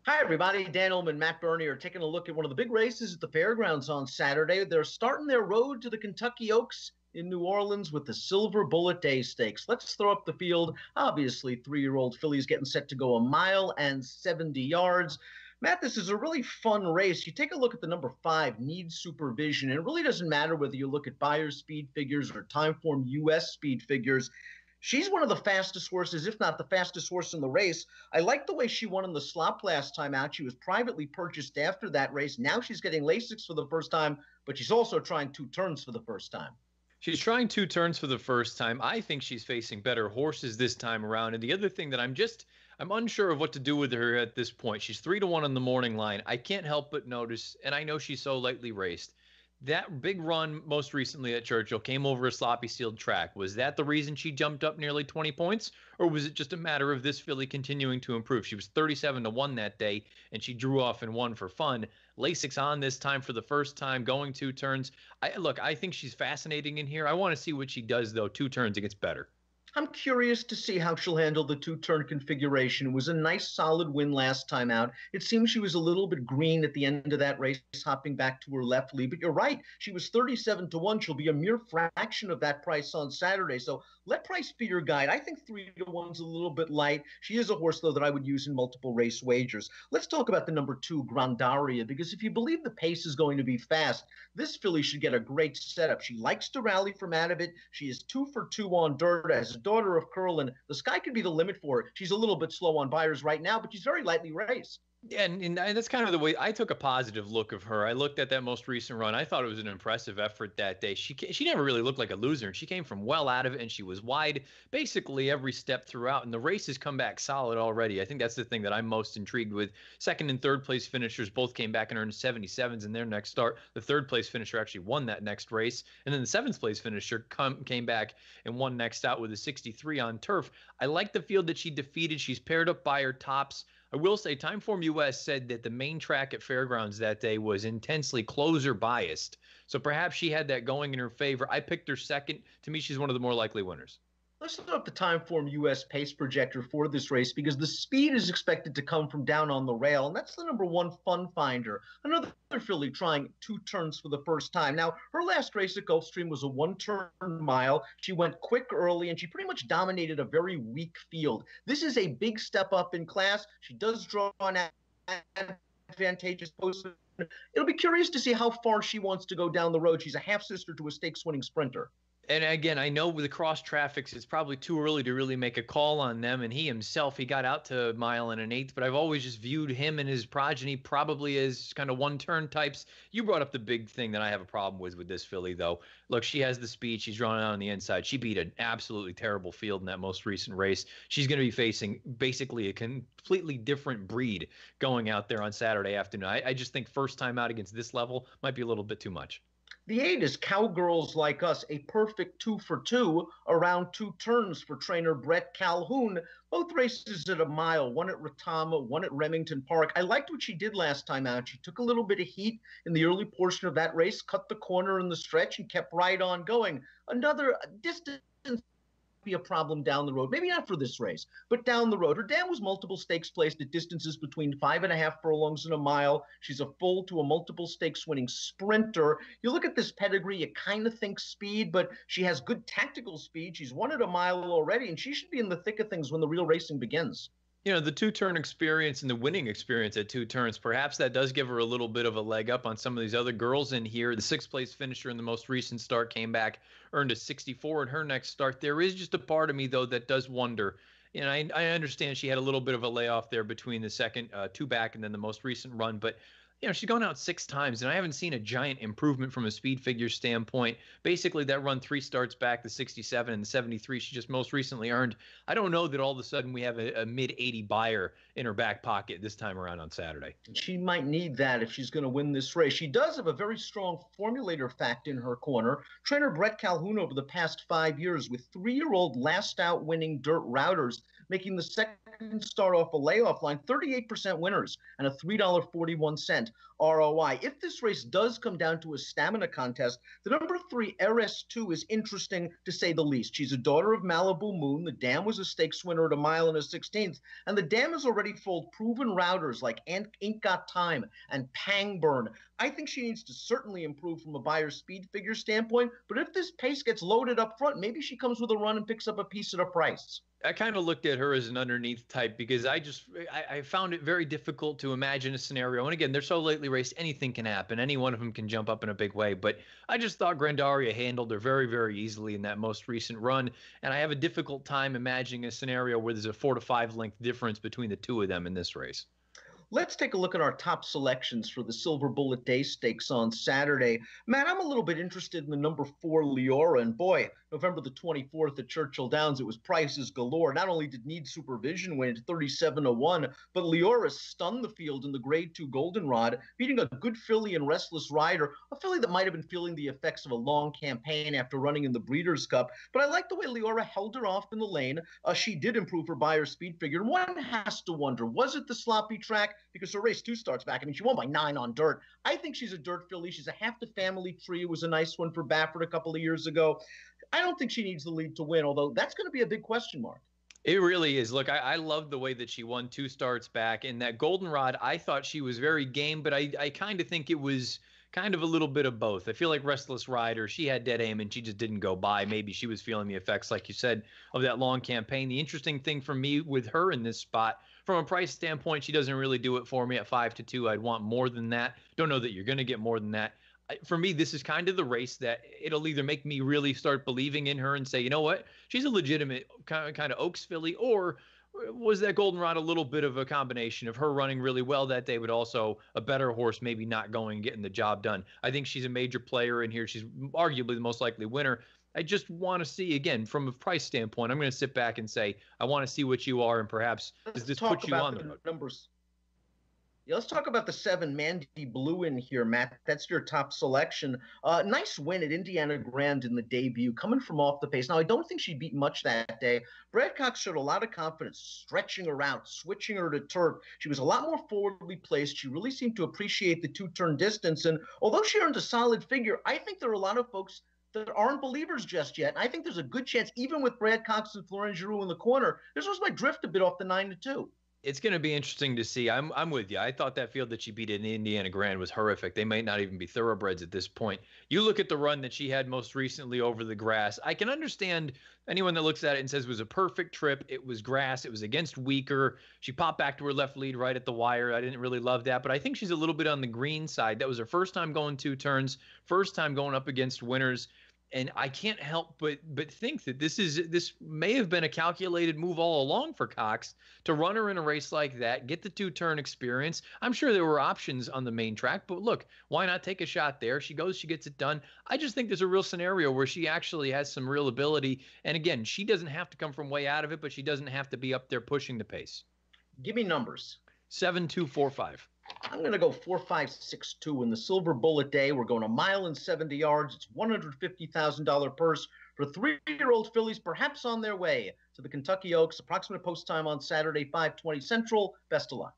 Hi, everybody. Dan Illman, Matt Birney are taking a look at one of the big races at the fairgrounds on Saturday. They're starting their road to the Kentucky Oaks in New Orleans with the Silverbulletday Stakes. Let's throw up the field. Obviously, three-year-old filly's getting set to go a mile and 70 yards. Matt, this is a really fun race. You take a look at the number 5, Need Supervision, and it really doesn't matter whether you look at Beyer speed figures or Timeform US speed figures. She's one of the fastest horses, if not the fastest horse in the race. I like the way she won in the slop last time out. She was privately purchased after that race. Now she's getting Lasix for the first time, but she's also trying 2 turns for the first time. She's trying 2 turns for the first time. I think she's facing better horses this time around. And the other thing that I'm unsure of what to do with her at this point. She's 3-1 on the morning line. I can't help but notice, and I know she's so lightly raced, that big run most recently at Churchill came over a sloppy sealed track. Was that the reason she jumped up nearly 20 points? Or was it just a matter of this filly continuing to improve? She was 37-1 that day, and she drew off and won for fun. Lasix on this time for the first time, going 2 turns. I think she's fascinating in here. I want to see what she does, though. 2 turns, it gets better. I'm curious to see how she'll handle the 2-turn configuration. It was a nice, solid win last time out. It seems she was a little bit green at the end of that race, hopping back to her left lead. But you're right. She was 37-1. She'll be a mere fraction of that price on Saturday. So let price be your guide. I think 3-1's a little bit light. She is a horse, though, that I would use in multiple race wagers. Let's talk about the number 2, Aria, because if you believe the pace is going to be fast, this filly should get a great setup. She likes to rally from out of it. She is 2 for 2 on dirt as a daughter of Curlin. The sky could be the limit for her. She's a little bit slow on Buyers right now, but she's very lightly raced. Yeah, and that's kind of the way I took a positive look of her. I looked at that most recent run. I thought it was an impressive effort that day. She never really looked like a loser, and she came from well out of it, and she was wide basically every step throughout, and the race has come back solid already. I think that's the thing that I'm most intrigued with. Second and third place finishers both came back and earned 77s in their next start. The third place finisher actually won that next race, and then the seventh place finisher came back and won next out with a 63 on turf. I like the field that she defeated. She's paired up by her tops. I will say Timeform US said that the main track at Fairgrounds that day was intensely closer biased. So perhaps she had that going in her favor. I picked her second. To me, she's one of the more likely winners. Let's look up the Timeform US pace projector for this race because the speed is expected to come from down on the rail, and that's the number 1 Fun Finder. Another filly trying 2 turns for the first time. Now, her last race at Gulfstream was a 1-turn mile. She went quick early, and she pretty much dominated a very weak field. This is a big step up in class. She does draw on advantageous posts. It'll be curious to see how far she wants to go down the road. She's a half-sister to a stakes-winning sprinter. And again, I know with the cross traffics, it's probably too early to really make a call on them. And he himself, he got out to 1 1/8, but I've always just viewed him and his progeny probably as kind of 1-turn types. You brought up the big thing that I have a problem with this filly, though. Look, she has the speed. She's drawn out on the inside. She beat an absolutely terrible field in that most recent race. She's going to be facing basically a completely different breed going out there on Saturday afternoon. I just think first time out against this level might be a little bit too much. The 8 is Cowgirls Like Us, a perfect 2 for 2, around 2 turns for trainer Brett Calhoun. Both races at a mile, one at Retama, one at Remington Park. I liked what she did last time out. She took a little bit of heat in the early portion of that race, cut the corner in the stretch, and kept right on going. Another distance be a problem down the road. Maybe not for this race, but down the road. Her dam was multiple stakes placed at distances between 5.5 furlongs and a mile. She's a full to a multiple stakes winning sprinter. You look at this pedigree, you kind of think speed, but she has good tactical speed. She's won at a mile already, and she should be in the thick of things when the real racing begins. You know, the 2-turn experience and the winning experience at 2 turns, perhaps that does give her a little bit of a leg up on some of these other girls in here. The 6th place finisher in the most recent start came back, earned a 64 in her next start. There is just a part of me, though, that does wonder. And I understand she had a little bit of a layoff there between the second 2 back and then the most recent run, but she's gone out 6 times, and I haven't seen a giant improvement from a speed figure standpoint. Basically, that run 3 starts back, the 67 and the 73 she just most recently earned. I don't know that all of a sudden we have a mid-80 buyer in her back pocket this time around on Saturday. She might need that if she's going to win this race. She does have a very strong formulator fact in her corner. Trainer Brett Calhoun over the past 5 years with 3-year-old last-out winning dirt routers, making the second start off a layoff line 38% winners and a $3.41. ROI. If this race does come down to a stamina contest, the number 3 Arastoo is interesting to say the least. She's a daughter of Malibu Moon. The dam was a stakes winner at a mile and a 16th, and the dam has already foaled proven routers like Ain't Got Time and Pangburn. I think she needs to certainly improve from a Beyer speed figure standpoint, but if this pace gets loaded up front, maybe she comes with a run and picks up a piece at a price. I kind of looked at her as an underneath type because I found it very difficult to imagine a scenario. And again, they're so lately raced, anything can happen. Any one of them can jump up in a big way. But I just thought Aria handled her very, very easily in that most recent run. And I have a difficult time imagining a scenario where there's a 4 to 5 length difference between the two of them in this race. Let's take a look at our top selections for the Silverbulletday Stakes on Saturday. Matt, I'm a little bit interested in the number 4 Leora, and boy, November the 24th at Churchill Downs, it was prices galore. Not only did Need Supervision win at 37-1, but Leora stunned the field in the Grade 2 Goldenrod, beating a good filly and Restless Rider, a filly that might have been feeling the effects of a long campaign after running in the Breeders' Cup. But I like the way Leora held her off in the lane. She did improve her Beyer speed figure, and one has to wonder, was it the sloppy track? Because her race 2 starts back. I mean, she won by 9 on dirt. I think she's a dirt filly. She's a half the family tree. It was a nice one for Baffert a couple of years ago. I don't think she needs the lead to win, although that's going to be a big question mark. It really is. Look, I love the way that she won 2 starts back. In that Goldenrod, I thought she was very game, but I kind of think it was kind of a little bit of both. I feel like Restless Rider, she had dead aim and she just didn't go by. Maybe she was feeling the effects, like you said, of that long campaign. The interesting thing for me with her in this spot, from a price standpoint, she doesn't really do it for me at 5-2. I'd want more than that. Don't know that you're going to get more than that. For me, this is kind of the race that it'll either make me really start believing in her and say, you know what, she's a legitimate kind of Oaks filly, or was that Goldenrod a little bit of a combination of her running really well that day, but also a better horse maybe not going and getting the job done? I think she's a major player in here. She's arguably the most likely winner. I just want to see, again, from a price standpoint, I'm going to sit back and say, I want to see what you are, and perhaps does this put you on the road? Numbers. Yeah, let's talk about the 7 Mandy Blue in here, Matt. That's your top selection. Nice win at Indiana Grand in the debut, coming from off the pace. Now, I don't think she beat much that day. Brad Cox showed a lot of confidence, stretching her out, switching her to turf. She was a lot more forwardly placed. She really seemed to appreciate the 2-turn distance. And although she earned a solid figure, I think there are a lot of folks that aren't believers just yet. And I think there's a good chance, even with Brad Cox and Florent Giroux in the corner, this was my drift a bit off the 9-2. It's going to be interesting to see. I'm with you. I thought that field that she beat in Indiana Grand was horrific. They might not even be thoroughbreds at this point. You look at the run that she had most recently over the grass. I can understand anyone that looks at it and says it was a perfect trip. It was grass. It was against weaker. She popped back to her left lead right at the wire. I didn't really love that, but I think she's a little bit on the green side. That was her first time going 2 turns, first time going up against winners. And I can't help but think that this may have been a calculated move all along for Cox to run her in a race like that, get the 2-turn experience. I'm sure there were options on the main track, but look, why not take a shot there? She goes, she gets it done. I just think there's a real scenario where she actually has some real ability. And again, she doesn't have to come from way out of it, but she doesn't have to be up there pushing the pace. Give me numbers. 7-2-4-5. I'm going to go 4-5-6-2 in the Silverbulletday. We're going 1 mile and 70 yards. It's $150,000 purse for 3-year-old fillies, perhaps on their way to the Kentucky Oaks. Approximate post time on Saturday, 5:20 Central. Best of luck.